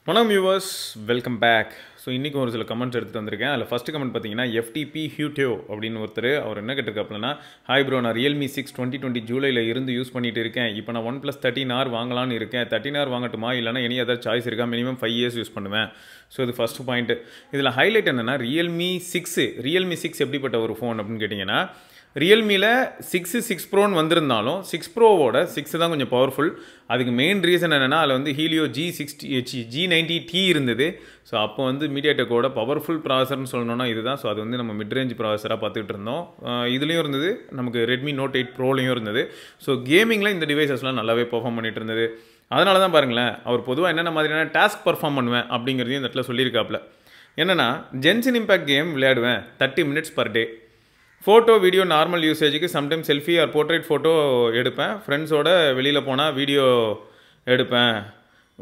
வணக்கம் viewers, welcome back. So இன்றைக்கி ஒரு சில கமெண்ட்ஸ் எடுத்துகிட்டு வந்திருக்கேன். அதில் ஃபஸ்ட்டு கமெண்ட் பார்த்தீங்கன்னா எஃப்டிபி ஹியூட்டியோ அப்படின்னு ஒருத்தர் அவர் என்ன கேட்டிருக்காப்புலனா, ஹாய் ப்ரோ, நான் ரியல்மி 6 2020 ஜூலையில் இருந்து யூஸ் பண்ணிட்டு இருக்கேன். இப்போ நான் OnePlus 13R வாங்கலான்னு இருக்கேன். 13R வாங்கட்டுமா இல்லைனா எனி அதர் சாய்ஸ் இருக்கா? மினிமம் 5 years யூஸ் பண்ணுவேன். ஸோ இது ஃபஸ்ட்டு பாயிண்ட்டு. இதில் ஹைலைட் என்னென்னா ரியல்மி 6 எப்படிப்பட்ட ஒரு ஃபோன் அப்படின்னு கேட்டிங்கன்னா, ரியல்மியில் 6 ப்ரோன்னு வந்திருந்தாலும் 6 ப்ரோவோட 6 தான் கொஞ்சம் பவர்ஃபுல். அதுக்கு மெயின் ரீசன் என்னென்னா, அதில் வந்து ஹீலியோ G90T இருந்தது. ஸோ அப்போ வந்து மீடியாடெக்கோட பவர்ஃபுல் ப்ராசர்னு சொல்லணும்னா இதுதான். ஸோ அது வந்து நம்ம மிட்ரேஞ்ச் ப்ராசராக பார்த்துக்கிட்டு இருந்தோம். இதுலேயும் இருந்தது, நமக்கு ரெட்மி நோட் 8 ப்ரோலையும் இருந்தது. ஸோ கேமிங்கில் இந்த டிவைசஸ்லாம் நல்லாவே பெர்ஃபார்ம் பண்ணிட்டு இருந்தது. அதனால தான் பாருங்களேன், அவர் பொதுவாக என்னென்ன மாதிரியான டாஸ்க் பர்ஃபார்ம் பண்ணுவேன் அப்படிங்கிறதையும் இந்த இடத்துல சொல்லியிருக்காப்புல. என்னென்னா, ஜென்சின் இம்பேக்ட் கேம் விளையாடுவேன் 30 minutes per day. Photo video normal யூசேஜுக்கு sometimes selfie or portrait photo எடுப்பேன். ஃப்ரெண்ட்ஸோட வெளியில் போனால் வீடியோ எடுப்பேன்.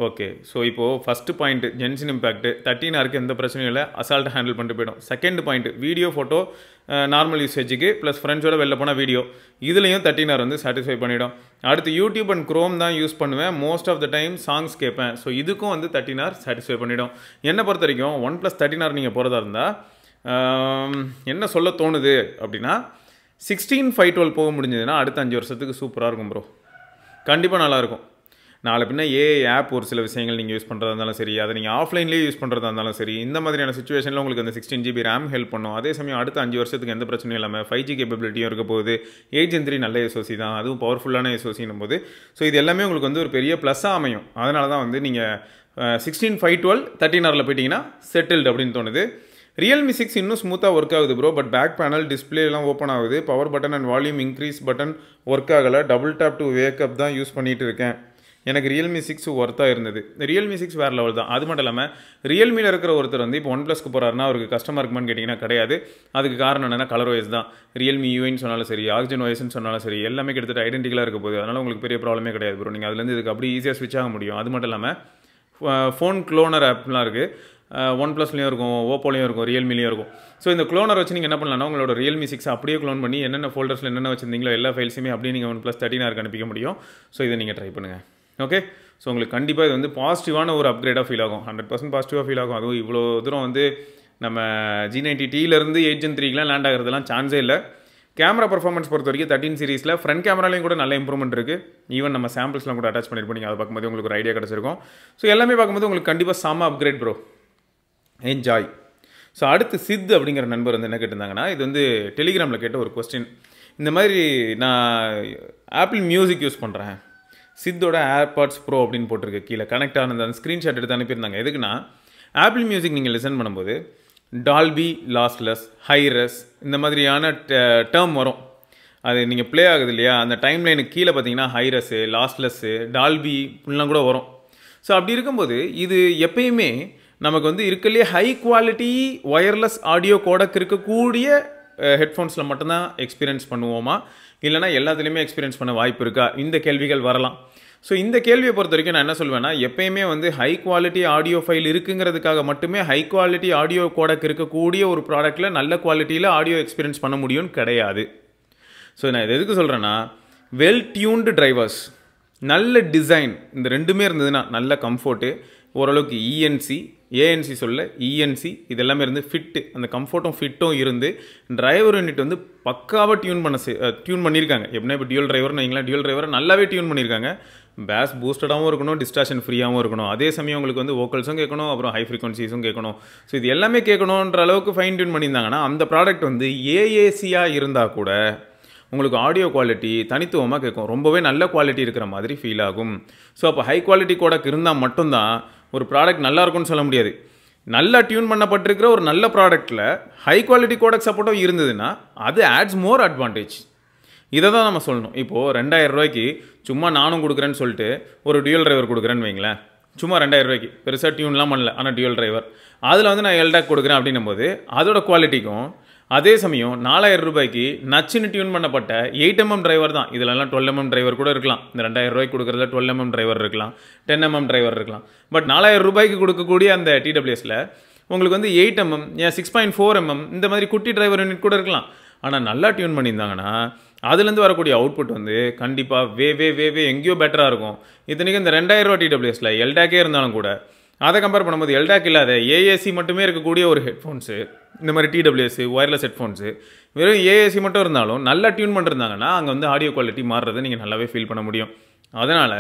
ஓகே, ஸோ இப்போது ஃபஸ்ட்டு பாயிண்ட்டு ஜென்சின் இம்பேக்ட் 13Rக்கு எந்த பிரச்சனையும் இல்லை, அசால்ட்டாக ஹேண்டில் பண்ணிட்டு போய்டும். Second point video photo normal யூசேஜுக்கு ப்ளஸ் ஃப்ரெண்ட்ஸோட வெளில போனால் வீடியோ, இதுலேயும் 13R வந்து சாட்டிஸ்ஃபை பண்ணிவிடும். அடுத்து யூடியூப் அண்ட் க்ரோம் தான் யூஸ் பண்ணுவேன். Most of the time songs கேட்பேன். ஸோ இதுக்கும் வந்து 13R சாட்டிஸ்ஃபை பண்ணிவிடும். என்னை பொறுத்த வரைக்கும் OnePlus 13R நீங்கள் போகிறதா இருந்தால் என்ன சொல்ல தோணுது அப்படின்னா, 16/512 போக முடிஞ்சதுன்னா அடுத்த 5 வருஷத்துக்கு சூப்பராக இருக்கும் ப்ரோ. கண்டிப்பாக நல்லாயிருக்கும். நாளை பின்ன ஆப் ஒரு சில விஷயங்கள் நீங்கள் யூஸ் பண்ணுறதா இருந்தாலும் சரி, அதை நீங்கள் ஆஃப்லைன்லேயே யூஸ் பண்ணுறதா இருந்தாலும் சரி, இந்த மாதிரியான சுச்சுவேஷனில் உங்களுக்கு அந்த 16GB RAM ஹெல்ப் பண்ணும். அதே சமயம் அடுத்த 5 வருஷத்துக்கு எந்த பிரச்சனையும் இல்லாமல் 5G கேப்பபிலிட்டியும் இருக்க போகுது. 8 Gen 3 நல்ல SoC தான், அதுவும் பவர்ஃபுல்லான SoCன்னும் போது ஸோ இது எல்லாமே உங்களுக்கு வந்து ஒரு பெரிய ப்ளஸ்ஸாக அமையும். அதனால தான் வந்து நீங்கள் 16/512 13Rல போயிட்டீங்கன்னா செட்டில்டு அப்படின்னு தோணுது. ரியல்மி 6 இன்னும் ஸ்மூத்தாக ஒர்க் ஆகுது ப்ரோ. பட் பேக் பேனல் டிஸ்பிளேலாம் ஓப்பன் ஆகுது. Power button and volume increase button work ஆகலை. டபுள் டேப் டு வேக்கப் தான் யூஸ் பண்ணிகிட்டு இருக்கேன். எனக்கு ரியல்மி 6 ஒர்த்தாக இருந்தது. ரியல்மி 6 வேறு லெவல் தான். அது மட்டும் இல்லாமல் ரியல்மியில் இருக்கிற ஒருத்தர் வந்து இப்போ OnePlusக்கு போகிறாருன்னா அவருக்கு கஸ்டமாக இருக்குமான்னு கேட்டிங்கன்னா கிடையாது. அதுக்கு காரணம் என்னென்னா கலர் OS தான். ரியல்மி யூஐன்னு சொன்னாலும் சரி, ஆக்சிஜன் OSன்னு சொன்னாலும் சரி, எல்லாமே கிட்டத்தட்ட ஐடென்டிக்கலாக இருக்க போகுது. அதனால் உங்களுக்கு பெரிய ப்ராப்ளமே கிடையாது ப்ரோ. நீங்கள் அதுலேருந்து இதுக்கு அப்படி ஈஸியாக ஸ்விட்ச் ஆக முடியும். அது மட்டும் இல்லாமல் ஃபோன் க்ளோனர் ஆப்லாம் இருக்குது. OnePlusலேயும் இருக்கும், ஓப்போலையும் இருக்கும், ரியல்மிலையும் இருக்கும். ஸோ இந்த க்ளோனர் வச்சு நீங்கள் என்ன பண்ணலாம்னா, உங்களோட ரியல்மி 6 அப்படியே க்ளோன் பண்ணி என்னென்ன ஃபோல்டர்ஸில் என்னென்ன வச்சிருந்தீங்களோ எல்லா ஃபைல்ஸுமே அப்படியே நீங்கள் OnePlus 13Rக்கு அனுப்பிக்க முடியும். ஸோ இதை நீங்கள் ட்ரை பண்ணுங்கள். ஓகே, ஸோ உங்களுக்கு கண்டிப்பாக இது வந்து பாசிட்டிவான ஒரு அப்கிரேடாக ஃபீல் ஆகும். 100% பாசிட்டிவாக ஃபீல் ஆகும். அதுவும் இவ்வளோ தூரம் வந்து நம்ம G90Tலேருந்து 8 Gen 3க்குலாம் லேண்ட் ஆகிறதுலாம் சான்ஸே இல்லை. கேமரா பர்ஃபார்மன்ஸ் பொறுத்த வரைக்கும் 13 சீரிஸில் ஃப்ரண்ட் கேமராலையும் கூட நல்ல இம்ப்ரூவ்மெண்ட் இருக்குது. ஈவன் நம்ம சாம்பிள்ஸ்லாம் கூட அட்டாச் பண்ணியிருப்போம். நீங்கள் அதை பார்க்கும்போது உங்களுக்கு ஒரு ஐடியா கிடச்சிருக்கும். ஸோ எல்லாமே பார்க்கும்போது உங்களுக்கு கண்டிப்பாக செம்ம அப்கிரேட் ப்ரோ. என்ஜாய். ஸோ அடுத்து சித் அப்படிங்கிற நண்பர் வந்து என்ன கேட்டிருந்தாங்கன்னா, இது வந்து டெலிகிராமில் கேட்ட ஒரு கொஸ்டின். இந்த மாதிரி நான் ஆப்பிள் மியூசிக் யூஸ் பண்ணுறேன், சித்தோட ஏர்பாட்ஸ் ப்ரோ அப்படின்னு போட்டிருக்கு கீழே கனெக்ட் ஆனது. அந்த ஸ்க்ரீன்ஷாட் எடுத்து அனுப்பியிருந்தாங்க. எதுக்குன்னா, ஆப்பிள் மியூசிக் நீங்கள் லிசன் பண்ணும்போது டால்பி லாஸ்லெஸ், ஹைரஸ் இந்த மாதிரியான டேர்ம் வரும். அது நீங்கள் ப்ளே ஆகுது இல்லையா, அந்த டைம் லைனுக்கு கீழே பார்த்தீங்கன்னா ஹைரஸ்ஸு, லாஸ்லெஸ்ஸு, டால்பி இப்படிலாம் கூட வரும். ஸோ அப்படி இருக்கும்போது இது எப்பயுமே நமக்கு வந்து இருக்கலையே high quality wireless audio codec இருக்கக்கூடிய ஹெட்ஃபோன்ஸில் மட்டும்தான் எக்ஸ்பீரியன்ஸ் பண்ணுவோமா, இல்லைனா எல்லாத்துலேயுமே எக்ஸ்பீரியன்ஸ் பண்ண வாய்ப்பு இருக்கா? இந்த கேள்விகள் வரலாம். ஸோ இந்த கேள்வியை பொறுத்த வரைக்கும் நான் என்ன சொல்வேன்னா, எப்பயுமே வந்து ஹை குவாலிட்டி ஆடியோ ஃபைல் இருக்குங்கிறதுக்காக மட்டுமே ஹை குவாலிட்டி ஆடியோ கோடக் இருக்கக்கூடிய ஒரு ப்ராடக்ட்டில் நல்ல குவாலிட்டியில் ஆடியோ எக்ஸ்பீரியன்ஸ் பண்ண முடியும்னு கிடையாது. ஸோ நான் இது எதுக்கு சொல்கிறேன்னா, வெல் டியூன்டு டிரைவர்ஸ், நல்ல டிசைன், இந்த ரெண்டுமே இருந்ததுன்னா நல்ல கம்ஃபோர்ட்டு, ஓரளவுக்கு ஏஎன்சி சொல்ல இஎன்சி இதெல்லாமே இருந்து ஃபிட்டு, அந்த கம்ஃபர்ட்டும் ஃபிட்டும் இருந்து டிரைவர் யூனிட் வந்து பக்காவாக டியூன் பண்ணியிருக்காங்க. எப்படின்னா இப்போ டியூல் டிரைவர்னு வைங்களேன், டியூல் டிரைவரை நல்லாவே டியூன் பண்ணியிருக்காங்க. பேஸ் பூஸ்டடாகவும் இருக்கணும், டிஸ்டார்ஷன் ஃப்ரீயாகவும் இருக்கணும். அதே சமயம் உங்களுக்கு வந்து வோக்கல்ஸும் கேட்கணும், அப்புறம் ஹை ஃப்ரீக்வன்சிஸும் கேட்கணும். ஸோ இது எல்லாமே கேட்கணுன்ற அளவுக்கு ஃபைன் டியூன் பண்ணியிருந்தாங்கன்னா அந்த ப்ராடக்ட் வந்து ஏஏசியாக இருந்தால் கூட உங்களுக்கு ஆடியோ குவாலிட்டி தனித்துவமாக கேட்கும். ரொம்பவே நல்ல குவாலிட்டி இருக்கிற மாதிரி ஃபீல் ஆகும். ஸோ அப்போ ஹை குவாலிட்டி கோடக் இருந்தால் மட்டும்தான் ஒரு ப்ராடக்ட் நல்லா இருக்கும்னு சொல்ல முடியாது. நல்லா டியூன் பண்ணப்பட்டிருக்கிற ஒரு நல்ல ப்ராடக்ட்டில் ஹை குவாலிட்டி கோடக் சப்போர்ட்டும் இருந்ததுன்னா அது ஆட்ஸ் மோர் அட்வான்டேஜ். இதை தான் நம்ம சொல்லணும். இப்போது 2000 ரூபாய்க்கு சும்மா நானும் கொடுக்குறேன்னு சொல்லிட்டு ஒரு டியூல் டிரைவர் கொடுக்குறேன்னு வைங்களேன். சும்மா 2000 ரூபாய்க்கு பெருசாக டியூன்லாம் பண்ணல, ஆனால் டியூல் டிரைவர் அதில் வந்து நான் எல்டாக் கொடுக்குறேன் அப்படின்னும் போது அதோட குவாலிட்டிக்கும், அதே சமயம் 4000 ரூபாய்க்கு நச்சுன்னு டியூன் பண்ணப்பட்ட 8mm டிரைவர் தான். இதிலெல்லாம் 12mm டிரைவர் கூட இருக்கலாம். இந்த 2000 ரூபாய்க்கு கொடுக்குறதுல 12mm டிரைவர் இருக்கலாம், 10mm டிரைவர் இருக்கலாம். பட் 4000 ரூபாய்க்கு கொடுக்கக்கூடிய அந்த டிடபிள்யூஎஸில் உங்களுக்கு வந்து 8mm, 6.4mm இந்த மாதிரி குட்டி டிரைவர் யூனிட் கூட இருக்கலாம். ஆனால் நல்லா டியூன் பண்ணியிருந்தாங்கன்னா அதுலேருந்து வரக்கூடிய அவுட்புட் வந்து கண்டிப்பாக வே எங்கேயோ பெட்டராக இருக்கும். இத்தனைக்கும் இந்த 2000 ரூபா டிடபிள்யூஎஸில் எல்டாக்கே இருந்தாலும் கூட அதை கம்பேர் பண்ணும்போது எல்டாக் இல்லாத ஏஏசி மட்டுமே இருக்கக்கூடிய ஒரு ஹெட்ஃபோன்ஸு, இந்த மாதிரி டிடபிள்யூஎஸ் ஒயர்லெஸ் ஹெட்ஃபோன்ஸு வெறும் ஏஏசி மட்டும் இருந்தாலும் நல்லா டியூன் பண்ணிருந்தாங்கன்னா அங்கே வந்து ஆடியோ குவாலிட்டி மாறுறதை நீங்கள் நல்லாவே ஃபீல் பண்ண முடியும். அதனால்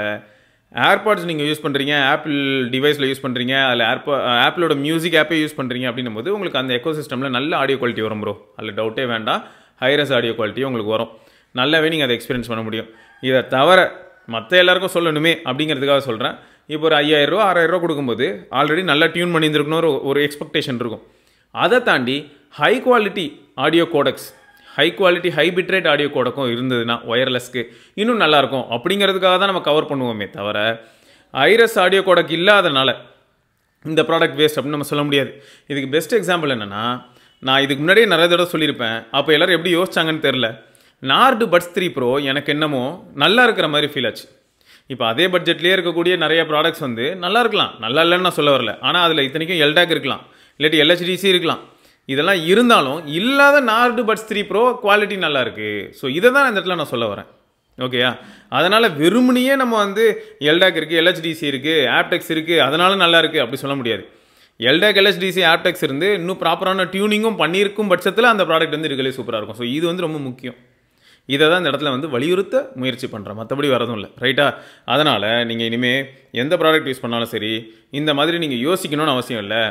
ஏர்பாட்ஸ் நீங்கள் யூஸ் பண்ணுறீங்க, ஆப்பிள் டிவைஸில் யூஸ் பண்ணுறீங்க, அதில் ஆப்பிளோட மியூசிக் ஆப்பே யூஸ் பண்ணுறீங்க அப்படின்னும் போது உங்களுக்கு அந்த எக்கோ சிஸ்டமில் நல்ல ஆடியோ குவாலிட்டி வரும் ப்ரோ. அதில் டவுட்டே வேண்டாம், ஹைரஸ் ஆடியோ குவாலிட்டியும் உங்களுக்கு வரும். நல்லாவே நீங்கள் அதை எக்ஸ்பீரியன்ஸ் பண்ண முடியும். இதை தவிர மற்ற எல்லாருக்கும் சொல்லணுமே அப்படிங்கிறதுக்காக சொல்கிறேன். இப்போ ஒரு 5000 ரூபா 6000 ரூபா கொடுக்கும்போது ஆல்ரெடி நல்லா டியூன் பண்ணியிருந்துருக்கணும் ஒரு எக்ஸ்பெக்டேஷன் இருக்கும். அதை தாண்டி high quality audio codecs, high quality high bitrate audio கோடக்கும் இருந்ததுன்னா ஒயர்லெஸ்க்கு இன்னும் நல்லாயிருக்கும் அப்படிங்கிறதுக்காக தான் நம்ம கவர் பண்ணுவோமே தவிர ஹைரஸ் ஆடியோ கோடக் இல்லாதனால இந்த ப்ராடக்ட் வேஸ்ட் அப்படின்னு நம்ம சொல்ல முடியாது. இதுக்கு பெஸ்ட் எக்ஸாம்பிள் என்னென்னா, நான் இதுக்கு முன்னாடியே நிறைய தடவை சொல்லியிருப்பேன். அப்போ எல்லோரும் எப்படி யோசிச்சாங்கன்னு தெரில. நார்டு பட்ஸ் 3 ப்ரோ எனக்கு என்னமோ நல்லா இருக்கிற மாதிரி ஃபீல் ஆச்சு. இப்போ அதே பட்ஜெட்லேயே இருக்கக்கூடிய நிறைய ப்ராடக்ட்ஸ் வந்து நல்லா இருக்கலாம், நல்லா இல்லைன்னு நான் சொல்ல வரல. ஆனால் அதில் இத்தனைக்கும் எல்டாக் இருக்கலாம், இல்லாட்டி LHDC இருக்கலாம். இதெல்லாம் இருந்தாலும் இல்லாத நார்டு பட்ஸ் 3 ப்ரோ குவாலிட்டி நல்லா இருக்குது. ஸோ இதை தான் இந்த இடத்துல நான் சொல்ல வரேன். ஓகேயா? அதனால் வெறுமனையே நம்ம வந்து எல்டாக் இருக்குது, LHDC இருக்குது, ஆப்டெக்ஸ் இருக்குது, அதனால நல்லா இருக்குது அப்படி சொல்ல முடியாது. எல்டாக் LHDC ஆப்டெக்ஸ் இருந்து இன்னும் ப்ராப்பரான டியூனிங்கும் பண்ணியிருக்கும் பட்சத்தில் அந்த ப்ராடக்ட் வந்து இருக்கலே சூப்பராக இருக்கும். ஸோ இது வந்து ரொம்ப முக்கியம். இதை தான் இந்த இடத்துல வந்து வலியுறுத்த முயற்சி பண்ணுறேன், மற்றபடி வரதும் இல்லை. ரைட்டா? அதனால் நீங்கள் இனிமேல் எந்த ப்ராடக்ட் யூஸ் பண்ணாலும் சரி இந்த மாதிரி நீங்கள் யோசிக்கணும்னு அவசியம் இல்லை.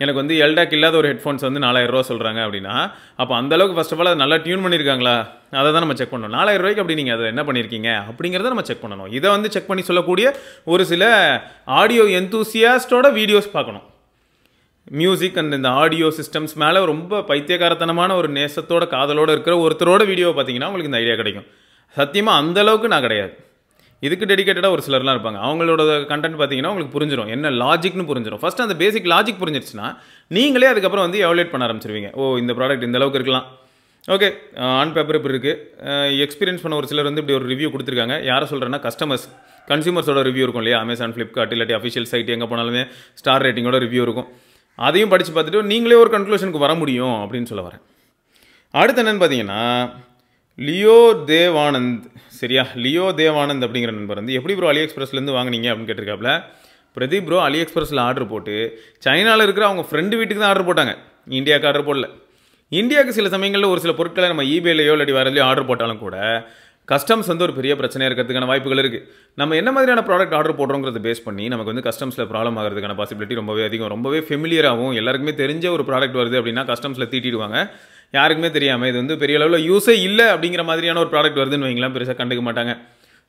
எனக்கு வந்து எல்டாக் இல்லாத ஒரு ஹெட்ஃபோன்ஸ் வந்து 4000 ரூபா சொல்கிறாங்க அப்படின்னா அப்போ அந்தளவுக்கு ஃபஸ்ட் ஆஃப் ஆல் அதை நல்லா டியூன் பண்ணியிருக்காங்களா அதை தான் நம்ம செக் பண்ணணும். 4000 ரூபாய்க்கு அப்படி நீங்கள் அதை என்ன பண்ணியிருக்கீங்க அப்படிங்கிறத நம்ம செக் பண்ணணும். இதை வந்து செக் பண்ணி சொல்லக்கூடிய ஒரு சில ஆடியோ எந்தூசியாஸ்டோட வீடியோஸ் பார்க்கணும். மியூசிக் அண்ட் இந்த ஆடியோ சிஸ்டம்ஸ் மேலே ரொம்ப பைத்தியக்காரத்தனமான ஒரு நேசத்தோட காதலோடு இருக்கிற ஒருத்தரோட வீடியோவை பார்த்தீங்கன்னா உங்களுக்கு இந்த ஐடியா கிடைக்கும். சத்தியமாக அந்தளவுக்கு நான் கிடையாது. இதுக்கு டெடிக்கேட்டடாக ஒரு சிலர்லாம் இருப்பாங்க. அவங்களோட கண்டென்ட் பார்த்தீங்கன்னா உங்களுக்கு புரிஞ்சிடும், என்ன லாஜிக்னு புரிஞ்சிடும். ஃபஸ்ட்டு அந்த பேசிக் லாஜிக் புரிஞ்சிருச்சுன்னா நீங்களே அதுக்கப்புறம் வந்து எவாலுவேட் பண்ண ஆரம்பிச்சிருவீங்க. ஓ இந்த ப்ராடக்ட் இந்த அளவுக்கு இருக்கலாம், ஓகே ஆன் பேப்பர் இப்படி இருக்குது. எக்ஸ்பீரியன்ஸ் பண்ண ஒரு சிலர் வந்து இப்படி ஒரு ரிவ்யூ கொடுத்துருக்காங்க. யாரை சொல்கிறேன்னா கன்சியூமர்ஸோட ரிவ்யூ இருக்கும் இல்லையா? அமேசான், ஃப்ளிப்கார்ட் இல்லாட்டி அஃபிஷியல் சைட் எங்கே போனாலுமே ஸ்டார் ரேட்டிங்கோட ரிவ்யூ இருக்கும். அதையும் படித்து பார்த்துட்டு நீங்களே ஒரு கன்க்ளூஷனுக்கு வர முடியும் அப்படின்னு சொல்ல வரேன். அடுத்து என்னென்னு பார்த்தீங்கன்னா லியோ தேவானந்த், சரியா? லியோ தேவானந்த் அப்படிங்கிற நண்பர் வந்து எப்படி ப்ரோ அலிஎக்ஸ்பிரஸ்லேருந்து வாங்கினீங்க அப்படின்னு கேட்டிருக்காப்புல. பிரதீப் ப்ரோ அலிஎக்ஸ்பிரஸில் ஆர்டர் போட்டு சைனாவில் இருக்கிற அவங்க ஃப்ரெண்டு வீட்டுக்கு தான் ஆர்டர் போட்டாங்க, இந்தியாவுக்கு ஆர்டர் போடல. இந்தியாவுக்கு சில சமயங்களில் ஒரு சில பொருட்களை நம்ம ஈபேலையோ இல்லாட்டி வரலையோ ஆர்டர் போட்டாலும் கூட கஸ்டம்ஸ் வந்து ஒரு பெரிய பிரச்சனையாக இருக்கிறதுக்கான வாய்ப்புகள் இருக்குது. நம்ம என்ன மாதிரியான ப்ராடக்ட் ஆர்டர் போடுறோங்கிறத பேஸ் பண்ணி நமக்கு வந்து கஸ்டம்ஸில் ப்ராப்ளம் ஆகிறதுக்கான பாசிபிலிட்டி ரொம்பவே அதிகம். ரொம்பவே ஃபெமிலியராகவும் எல்லாருக்குமே தெரிஞ்ச ஒரு ப்ராடக்ட் வருது அப்படின்னா கஸ்டம்ஸில் தீட்டிடுவாங்க. யாருக்குமே தெரியாமல் இது வந்து பெரிய அளவில் யூஸே இல்லை அப்படிங்கிற மாதிரியான ஒரு ப்ராடக்ட் வருதுன்னு வைங்களாம், பெருசாக கண்டுக்க மாட்டாங்க.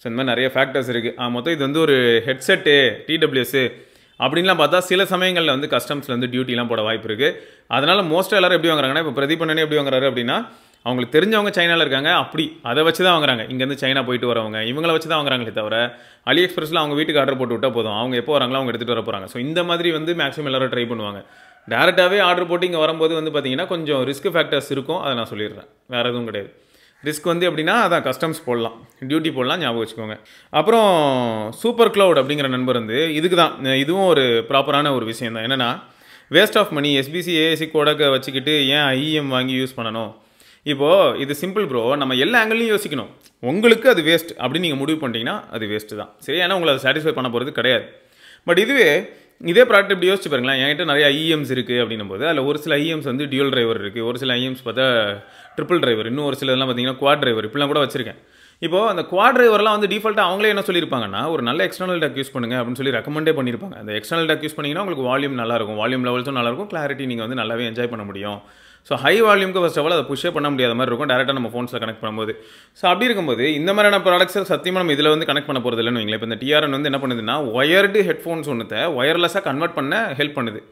ஸோ இந்த மாதிரி நிறைய ஃபேக்டர்ஸ் இருக்குது. மொத்தம் இது வந்து ஒரு ஹெட்செட்டு டிடபிள்யூஎஸ் அப்படின்லாம் பார்த்தா சில சமயங்களில் வந்து கஸ்டம்ஸில் வந்து டியூட்டிலாம் போட வாய்ப்பு இருக்குது. அதனால் மோஸ்ட்டாக எல்லாரும் எப்படி வாங்குறாங்கன்னா, இப்போ பிரதீப் அண்ணனே எப்படி வாங்குறாரு அப்படின்னா அவங்களுக்கு தெரிஞ்சவங்க சைனாவில் இருக்காங்க, அப்படி அதை வச்சு தான் வாங்குறாங்க. இங்கேருந்து சைனா போயிட்டு வரவங்க இவங்கள வச்சு தான் வாங்குறாங்களே தவிர அலி எக்ஸ்பிரஸில் அவங்க வீட்டுக்கு ஆர்டர் போட்டு விட்டால் போதும், அவங்க எப்போ வராங்களோ அவங்க எடுத்துகிட்டு வர போகிறாங்க. ஸோ இந்த மாதிரி வந்து மேக்ஸிமம் எல்லாரும் ட்ரை பண்ணுவாங்க. டேரெக்டாகவே ஆர்டர் போட்டு இங்கே வரும்போது வந்து பார்த்தீங்கன்னா கொஞ்சம் ரிஸ்க் ஃபேக்டர்ஸ் இருக்கும், அதை நான் சொல்லிடுறேன். வேறு எதுவும் கிடையாது. ரிஸ்க் வந்து எப்படின்னா அதான் கஸ்டம்ஸ் போடலாம், டியூட்டி போடலாம், ஞாபகம் வச்சுக்கோங்க. அப்புறம் சூப்பர் க்ளவுட் அப்படிங்கிற நண்பர் வந்து இதுக்கு தான், இதுவும் ஒரு ப்ராப்பரான ஒரு விஷயம் தான். என்னென்னா waste of money, SBC ASC கோடக்கை வச்சுக்கிட்டு ஏன் ஐஎம் வாங்கி யூஸ் பண்ணணும்? இப்போது இது சிம்பிள் ப்ரோ, நம்ம எல்லா ஆங்கிலையும் யோசிக்கணும். உங்களுக்கு அது வேஸ்ட் அப்படின்னு நீங்கள் முடிவு பண்ணிட்டீங்கன்னா அது வேஸ்ட்டு தான், சரி? ஏன்னா உங்களை அதை சாட்டிஸ்ஃபை பண்ண போகிறது கிடையாது. பட் இதே ப்ராடக்ட் இப்படி யோசிச்சு பாருங்களேன். என்கிட்ட நிறைய ஐஎம்ஸ் இருக்குது அப்படின்னும் போது அதில் ஒரு சில ஐஎம்ஸ் வந்து டியூல் டிரைவர் இருக்குது, ஒரு சில ஐஎம்ஸ் பார்த்தா ட்ரிபிள் டிரைவர், இன்னும் ஒரு சிலதெல்லாம் பார்த்தீங்கன்னா குவாட் டிரைவர், இப்படிலாம் கூட வச்சிருக்கேன். இப்போது அந்த குவாட் டிரைவர்லாம் வந்து டிஃபால்ட்டாக அவங்களே என்ன சொல்லியிருப்பாங்கன்னா ஒரு நல்ல எக்ஸ்டர்னல் டேக் யூஸ் பண்ணுங்கள் அப்படின்னு சொல்லி ரெக்கமெண்டே பண்ணியிருப்பாங்க. அந்த எக்ஸ்டர்னல் டேக் யூஸ் பண்ணிங்கன்னா உங்களுக்கு வால்யூம் நல்லாயிருக்கும், வால்யூம் லெவல்ஸும் நல்லாயிருக்கும், கிளாரிட்டி நீங்கள் வந்து நல்லாவே என்ஜாய் பண்ண முடியும். ஸோ ஹை வால்யூமுக்கு ஃபஸ்ட் ஆஃப் ஆல் அதை புஷ்ஷே பண்ண முடியாத மாதிரி இருக்கும் டேரெக்டாக நம்ம ஃபோன்ஸில் கனெக்ட் பண்ணும்போது. ஸோ அப்படி இருக்கும்போது இந்த மாதிரியான ப்ராடக்ட்ஸை சத்தியமாக நம்ம இதில் வந்து கனெக்ட் பண்ண போகிறது இல்லைன்னு வைங்களேன். இப்போ இந்த டிஆர்என் வந்து என்ன பண்ணுதுன்னா ஒயர்டு ஹெட்ஃபோன்ஸ் ஒன்றுத்தை ஒயர்லெஸ்ஸாக கன்வெர்ட் பண்ண ஹெல்ப் பண்ணுது.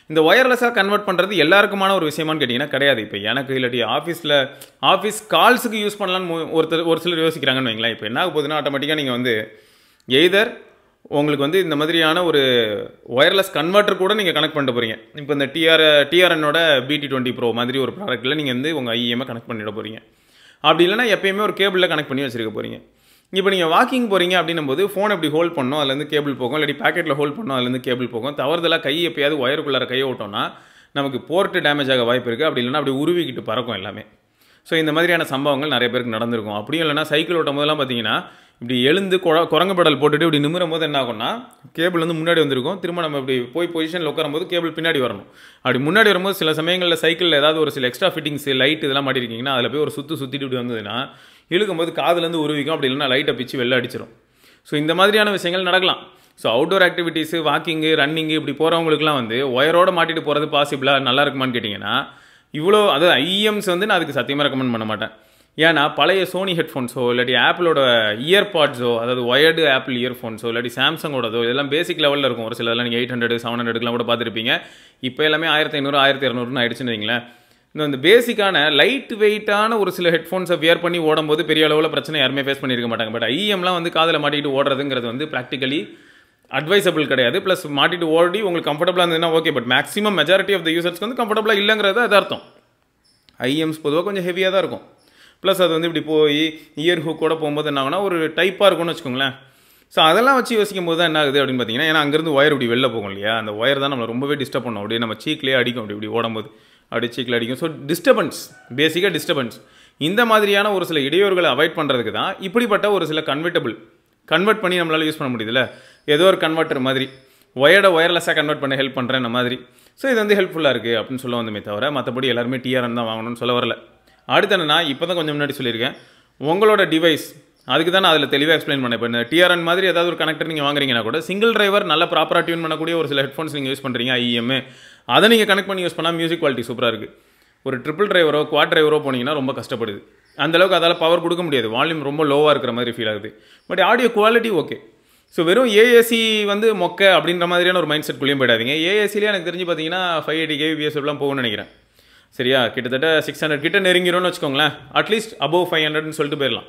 இந்த ஒயர்லெஸ்ஸாக கன்வெர்ட் பண்ணுறது எல்லாருக்குமான ஒரு விஷயமானு கேட்டிங்கன்னா கிடையாது. இப்போ எனக்கு இல்லாட்டி ஆஃபீஸ் கால்ஸுக்கு யூஸ் பண்ணலான்னு ஒரு சிலர் யோசிக்கிறாங்கன்னு வைங்களேன். இப்போ என்ன ஆக போகுதுன்னா ஆட்டோமேட்டிக்காக நீங்கள் வந்து எய்தர் உங்களுக்கு வந்து இந்த மாதிரியான ஒரு ஒயர்லெஸ் கன்வெர்ட்டர் கூட நீங்கள் கனெக்ட் பண்ணிட்டு போகிறீங்க. இப்போ இந்த டிஆர்என்னோட BT20 Pro மாதிரி ஒரு ப்ராடக்ட்டில் நீங்கள் வந்து உங்கள் ஐஎம்ஐ கனெக்ட் பண்ணிட போகிறீங்க. அப்படி இல்லைனா எப்பயுமே ஒரு கேபிளில் கனெக்ட் பண்ணி வச்சுருக்க போகிறீங்க. இப்போ நீங்கள் வாக்கிங் போகிறீங்க அப்படின்னும் போது ஃபோன் எப்படி ஹோல்ட் பண்ணணும், அதுலேருந்து கேபிள் போகும், இல்லாட்டி பேக்கெட்டில் ஹோல்ட் பண்ணணும், அதுலேருந்து கேபிள் போகும். தவறுதலாக கை எப்பயாவது ஒயருக்குள்ளார கையை விட்டோம்னா நமக்கு போர்ட்டு டேமேஜ் ஆக வாய்ப்பு இருக்குது. அப்படி இல்லைனா அப்படி உருவிக்கிட்டு பறக்கும் எல்லாமே. ஸோ இந்த மாதிரியான சம்பவங்கள் நிறைய பேருக்கு நடந்திருக்கும். அப்படியும் இல்லைனா சைக்கிள் ஓட்டும் போதெல்லாம் பார்த்தீங்கன்னா இப்படி எழுந்து குரங்கு பெடல் போட்டுட்டு இப்படி நிமிரும் போது என்ன ஆகும்னா கேபிள் வந்து முன்னாடி வந்திருக்கும், திரும்ப நம்ம இப்படி போய் பொசிஷனில் உட்காரும்போது கேபிள் பின்னாடி வரணும். அப்படி முன்னாடி வரும்போது சில சமயங்களில் சைக்கிளில் ஏதாவது ஒரு சில எக்ஸ்ட்ரா ஃபிட்டிங்ஸ் லைட் இதெல்லாம் மாட்டிருக்கீங்கன்னா அதில் போய் ஒரு சுற்றிட்டு இப்படி வந்ததுன்னா இழுக்கும்போது காதுலேருந்து உருவிக்கும், அப்படி இல்லைன்னா லைட்டை பிச்சு வெளில அடிச்சிடும். ஸோ இந்த மாதிரியான விஷயங்கள் நடக்கலாம். So outdoor activities, walking, running இப்படி போகிறவங்களுக்குலாம் வந்து ஒயரோடு மாட்டிட்டு போகிறது பாசிபிளாக நல்லா இருக்குமான்னு கேட்டிங்கன்னா இவ்வளோ, அதாவது ஐஎம்ஸ் வந்து நான் அதுக்கு சத்தியமாக ரெக்கமெண்ட் பண்ண மாட்டேன். ஏன்னா பழைய சோனி ஹெட்ஃபோன்ஸோ இல்லாட்டி ஆப்பிளோட இயர்பாட்ஸோ, அதாவது ஒயர்டு ஆப்பிள் இயர்ஃபோன்ஸோ இல்லாட்டி சாம்சங்கோடதோ இதெல்லாம் பேசிக் லெவலில் இருக்கும். ஒரு சிலதெல்லாம் நீங்கள் 800 700 கூட பார்த்துருப்பீங்க. இப்போ எல்லாமே 1500 1200 ஆயிடுச்சுன்னு வைங்களேன். இந்த பேசிக்கான லைட் வெயிட்டான ஒரு சில ஹெட்ஃபோன்ஸை வியர் பண்ணி ஓடும்போது பெரிய அளவில் பிரச்சனை யாருமே ஃபேஸ் பண்ணியிருக்க மாட்டாங்க. பட் ஐஎம்லாம் வந்து காதில் மாட்டிட்டு ஓடுறதுங்கிறது வந்து ப்ராக்டிக்கலி அட்வைசபிள் கிடையாது. ப்ளஸ் மாட்டிட்டு ஓடி உங்களுக்கு கம்ஃபர்டபுளாக இருந்ததுன்னா okay, but maximum majority of the யூசர்ஸ்க்கு வந்து கம்ஃபர்டபுளாக இல்லைங்கிறது அது அர்த்தம். ஐஎம்ஸ் பொதுவாக கொஞ்சம் ஹெவியாக தான் இருக்கும். ப்ளஸ் அது வந்து இப்படி போய் இயர் ஹூக்கோட போகும்போது என்ன ஆகுனா ஒரு டைப்பாக இருக்கும்னு வச்சுக்கோங்களேன். ஸோ அதெல்லாம் வச்சு யோசிக்கும் போது தான் என்ன ஆகுது அப்படின்னு பார்த்தீங்கன்னா, ஏன்னா அங்கேருந்து ஒயர் இப்படி வெளில போகும் இல்லையா, அந்த ஒயர் தான் நம்மளை ரொம்பவே டிஸ்டர்ப் பண்ணும். அப்படியே நம்ம சீக்லேயே அடிக்கும், இப்படி ஓடும்போது அப்படியே சீக்கில் அடிக்கும். ஸோ டிஸ்டர்பன்ஸ், பேசிக்காக டிஸ்டர்பன்ஸ். இந்த மாதிரியான ஒரு சில இடையூறுகளை அவாய்ட் பண்ணுறதுக்கு தான் இப்படிப்பட்ட ஒரு சில கன்வெர்ட் பண்ணி நம்மளால் யூஸ் பண்ண முடியுதுல்ல, ஏதோ ஒரு கன்வெர்ட்டர் மாதிரி ஒயர்லெஸ்ஸாக கன்வெர்ட் பண்ண ஹெல்ப் பண்ணுறேன் இந்த மாதிரி. ஸோ இது வந்து ஹெல்ப்ஃபுல்லாக இருக்குது அப்படின்னு சொல்ல வந்தமே தவிர மற்றபடி எல்லாருமே டிஆர்என் தான் வாங்கணும்னு சொல்ல வரல. அடுத்து என்னன்னா, இப்போ தான் கொஞ்சம் முன்னாடி சொல்லியிருக்கேன், உங்களோட டிவைஸ் அதுக்கு தான் நான் அதில் தெளிவாக எக்ஸ்பிளைன் பண்ணேன். இப்போ இந்த டிஆர்என் மாதிரி ஏதாவது ஒரு கனெக்டர் நீங்கள் வாங்குறீங்கன்னா கூட சிங்கிள் டிரைவர் நல்ல ப்ராப்பராக டியூன் பண்ணக்கூடிய ஒரு சில ஹெட்ஃபோன்ஸ் நீங்கள் யூஸ் பண்ணுறீங்க ஐஎம், அதை நீங்கள் கனெக்ட் பண்ணி யூஸ் பண்ணால் மியூசிக் குவாலிட்டி சூப்பராக இருக்குது. ஒரு ட்ரிபிள் டிரைவரோ குவாட் டிரைவரோ போனீங்கன்னா ரொம்ப கஷ்டப்படுது, அந்தளவுக்கு அதால் பவர் கொடுக்க முடியாது, வால்யூம் ரொம்ப லோவாக இருக்கிற மாதிரி ஃபீல் ஆகுது. But audio quality okay. So வெறும் ஏஏசி வந்து மொக்க அப்படின்ற மாதிரியான ஒரு மைண்ட் செட் குள்ளேயும் போயிடாதீங்க. ஏஏசிலேயே எனக்கு தெரிஞ்சு பார்த்தீங்கன்னா 580 kbps எல்லாம் போகும்னு நினைக்கிறேன். சரியா, கிட்டத்தட்ட 600 கிட்ட நெருங்கிடும்னு வச்சுக்கோங்களேன். அட்லீஸ்ட் அபோவ் 500ன்னு சொல்லிட்டு போயிடலாம்.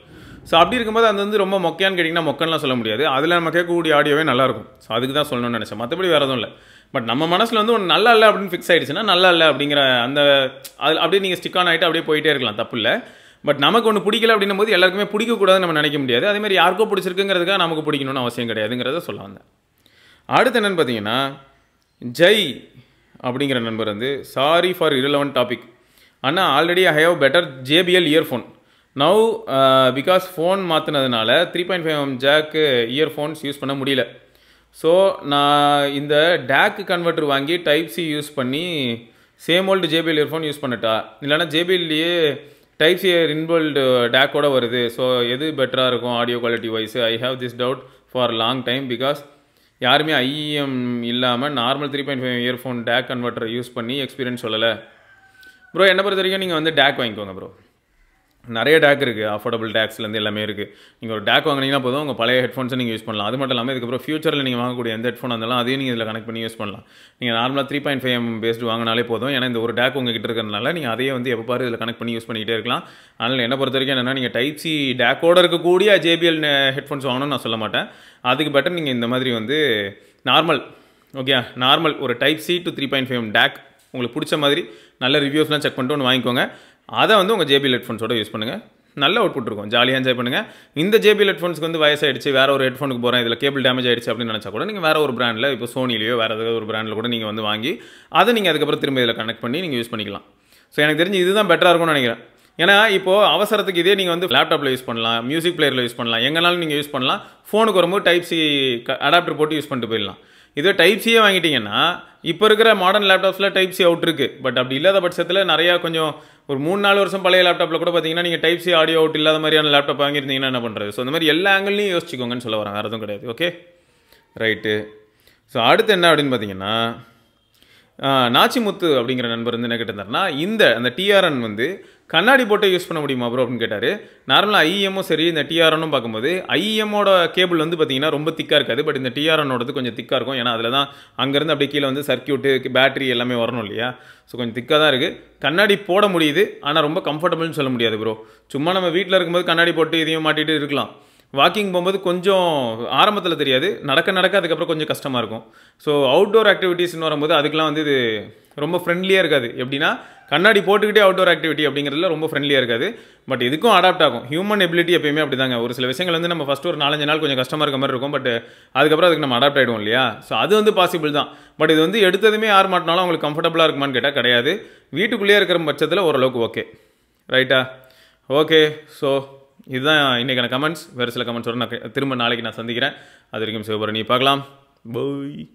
ஸோ அப்படி இருக்கும்போது அது வந்து ரொம்ப மொக்கையான்னு கேட்டிங்கன்னா மொக்கன்லாம் சொல்ல முடியாது. அதில் நம்ம கேட்கக்கூடிய ஆடியோவே நல்லாயிருக்கும். ஸோ அதுக்கு தான் சொல்லணும்னு நினச்சேன், மற்றபடி வேறு எதுவும் இல்லை. பட் நம்ம மனசில் வந்து ஒன்று நல்லா இல்லை அப்படின்னு ஃபிக்ஸ் ஆகிடுச்சுன்னா நல்லா இல்லை அப்படிங்கிற அந்த அது அப்படியே நீங்கள் ஸ்டிக் ஆன் ஆகிட்டு அப்படியே போயிட்டே இருக்கலாம், தப்பு இல்லை. பட் நமக்கு ஒன்று பிடிக்கல அப்படின்னும் போது எல்லாருக்குமே பிடிக்கக்கூடாதுன்னு நம்ம நினைக்க முடியாது. அதேமாதிரி யாருக்கோ பிடிச்சிருக்குங்கிறதுக்காக நமக்கு பிடிக்கணும்னு அவசியம் கிடையாதுங்கிறத சொல்ல வந்தேன். அடுத்து என்னென்னு பார்த்தீங்கன்னா, ஜெய் அப்படிங்கிற நண்பர் வந்து சாரி ஃபார் irrelevant டாபிக் அண்ணா, already I have better JBL earphone now because phone மாற்றினதுனால 3.5mm ஜாக்கு இயர்ஃபோன்ஸ் யூஸ் பண்ண முடியல. ஸோ நான் இந்த டேக் கன்வெர்ட்டர் வாங்கி டைப் சி யூஸ் பண்ணி same old JBL earphone use பண்ணிட்டா, இல்லைனா ஜேபிஎல்லையே டைப் சி இன்பில்டு டேக்கோட வருது. ஸோ எது பெட்டராக இருக்கும் audio quality wise? I have this doubt for long time because யாருமே ஐஎம் இல்லாமல் normal 3.5 earphone take converter use பண்ணி எக்ஸ்பீரியன்ஸ் சொல்லலை. ப்ரோ என்ன பொறுத்த வரைக்கும் நீங்கள் வந்து டேக் வாங்கிக்கோங்க ப்ரோ. நிறைய டேக் இருக்குது, அஃபோர்டபுள் டேக்ஸ்லேருந்து எல்லாமே இருக்குது. நீங்கள் ஒரு டேக் வாங்கினீங்கன்னா போதும், உங்கள் பழைய ஹெட்ஃபோன்ஸை நீங்கள் யூஸ் பண்ணலாம். அது மட்டும் இல்லாமல் இதுக்கப்புறம் ஃபியூச்சரில் நீங்கள் வாங்கக்கூடிய எந்த ஹெட்ஃபோன் இருந்தாலும் அதையும் நீங்கள் இதில் கனெக்ட் பண்ணி யூஸ் பண்ணலாம். நீங்கள் நார்மலாக 3.5mm பேஸ்டு வாங்கினாலே போதும். ஏன்னா இந்த ஒரு டேக் உங்ககிட்ட இருக்கிறதுனால நீங்கள் அதையே வந்து எப்போ பாரு இதில் கனெக்ட் பண்ணி யூஸ் பண்ணிக்கிட்டே இருக்கலாம். அதனால் என்ன பொறுத்த வரைக்கும் என்னென்னா, நீங்கள் டைப் சி டேக்கோடு இருக்கக்கூடிய ஜேபிஎல் ஹெட்ஃபோன்ஸ் வாங்கணும்னு நான் சொல்ல மாட்டேன். அதுக்கு பெட்டர் நீங்கள் இந்த மாதிரி வந்து நார்மல் நார்மல் ஒரு type C to 3.5mm take உங்களுக்கு பிடிச்ச மாதிரி நல்ல ரிவ்யூஸ்லாம் செக் பண்ணிட்டு ஒன்று வாங்கிக்கோங்க. அதை வந்து உங்கள் ஜேபிஎல் ஹெட்ஃபோன்ஸோட யூஸ் பண்ணுங்கள், நல்ல அவுட்புட் இருக்கும், ஜாலியாக என்ஜாய் பண்ணுங்கள். இந்த ஜேபிஎல் ஹெட்ஃபோன்ஸ்க்கு வந்து வயசாகிடுச்சு, வேறு ஒரு ஹெட்ஃபோனுக்கு போகிறேன், இதில் கேபிள் டேமேஜ் ஆகிடுச்சு அப்படின்னு நினச்சா கூட நீங்கள் வேறு ஒரு பிராண்டில், இப்போ சோனிலையோ வேறு ஏதாவது ஒரு பிராண்டில் கூட நீங்கள் வந்து வாங்கி அதை நீங்கள் அதுக்கப்புறம் திரும்ப இதில் கனெக்ட் பண்ணி நீங்கள் யூஸ் பண்ணிக்கலாம். ஸோ எனக்கு தெரிஞ்சு இதுதான் பெட்டராக இருக்கும்னு நினைக்கிறேன். ஏன்னா இப்போது அவசரத்துக்கு இதே நீங்கள் வந்து லேப்டாப்பில் யூஸ் பண்ணலாம், மியூசிக் பிளேயரில் யூஸ் பண்ணலாம், எங்கேனாலும் நீங்கள் யூஸ் பண்ணலாம். ஃபோனுக்கு வரும்போது டைப் சி அடாப்டர் போட்டு யூஸ் பண்ணிட்டு போயிடலாம். இதே டைப் சியே வாங்கிட்டீங்கன்னா இப்போ இருக்கிற மாடர்ன் லேப்டாப்ஸில் டைப் சி அவுட் இருக்குது. பட் அப்படி இல்லாத பட்சத்தில் நிறையா கொஞ்சம் ஒரு 3-4 வருஷம் பழைய லேப்டாப்பில் கூட பார்த்தீங்கன்னா நீங்கள் டைப் சி ஆடியோ அவுட் இல்லாத மாதிரியான லேப்டாப் வாங்கியிருந்தீங்கன்னா என்ன பண்ணுறது? ஸோ இந்த மாதிரி எல்லா ஆங்கிள்லையும் யோசிச்சுக்கோங்கன்னு சொல்ல வரேன், வேறு எதுவும் கிடையாது. Okay right. ஸோ அடுத்து என்ன அப்படின்னு பார்த்தீங்கன்னா, நாச்சிமுத்து அப்படிங்கிற நண்பர் வந்து என்ன கேட்டிருந்தாருன்னா, அந்த டிஆர்என் வந்து கண்ணாடி போட்டு யூஸ் பண்ண முடியுமா ப்ரோ அப்படின்னு கேட்டார். நார்மலாக ஐஎம்மும் சரி இந்த டிஆர்என்னும் பார்க்கும்போது ஐஎம்மோட கேபிள் வந்து பார்த்தீங்கன்னா ரொம்ப திக்காக இருக்காது. பட் இந்த டிஆர்என்னோடது கொஞ்சம் திக்காக இருக்கும். ஏன்னா அதில் தான் அங்கேருந்து அப்படியே கீழே வந்து சர்க்கியூட்டு பேட்டரி எல்லாமே வரணும் இல்லையா? ஸோ கொஞ்சம் திக்காக தான் இருக்குது. கண்ணாடி போட முடியுது, ஆனால் ரொம்ப கம்ஃபர்டபுள்னு சொல்ல முடியாது ப்ரோ. சும்மா நம்ம வீட்டில் இருக்கும்போது கண்ணாடி போட்டு இதையும் மாட்டிகிட்டு இருக்கலாம். வாக்கிங் போகும்போது கொஞ்சம் ஆரம்பத்தில் தெரியாது, நடக்க அதுக்கப்புறம் கொஞ்சம் கஷ்டமாக இருக்கும். ஸோ அவுட்டோர் ஆக்டிவிட்டீஸ்னு வரும்போது அதுக்கெலாம் வந்து இது ரொம்ப ஃப்ரெண்ட்லியாக இருக்காது. எப்படின்னா கண்ணாடி போட்டுக்கிட்டே அவுட்டோர் ஆக்டிவிட்டி அப்படிங்கிறதுல ரொம்ப ஃப்ரெண்ட்லியாக இருக்காது. பட் இதுக்கும் அடாப்ட் ஆகும். ஹியூமன் எபிலிட்டி எப்பயுமே அப்படி தாங்க. ஒரு சில விஷயங்கள் வந்து நம்ம ஃபஸ்ட்டு ஒரு 4-5 நாள் கொஞ்சம் கஷ்டமாக இருக்க மாதிரி இருக்கும். பட் அதுக்கப்புறம் அதுக்கு நம்ம அடாப்ட் ஆகிடுவோம் இல்லையா? ஸோ அது வந்து பாசிபிள் தான். பட் இது வந்து எடுத்ததுமே யார் மாட்டினாலும் அவங்களுக்கு கம்ஃபர்டபுளாக இருக்குமான்னு கேட்டால் கிடையாது. வீட்டுக்குள்ளேயே இருக்கிற பட்சத்தில் ஓரளவுக்கு ஓகே ரைட்டா? ஓகே. ஸோ இதுதான் இன்றைக்கான கமெண்ட்ஸ். வேறு சில கமெண்ட்ஸோட நான் திரும்ப நாளைக்கு நான் சந்திக்கிறேன். அது வரைக்கும் சிவபரணி பார்க்கலாம். பாய்.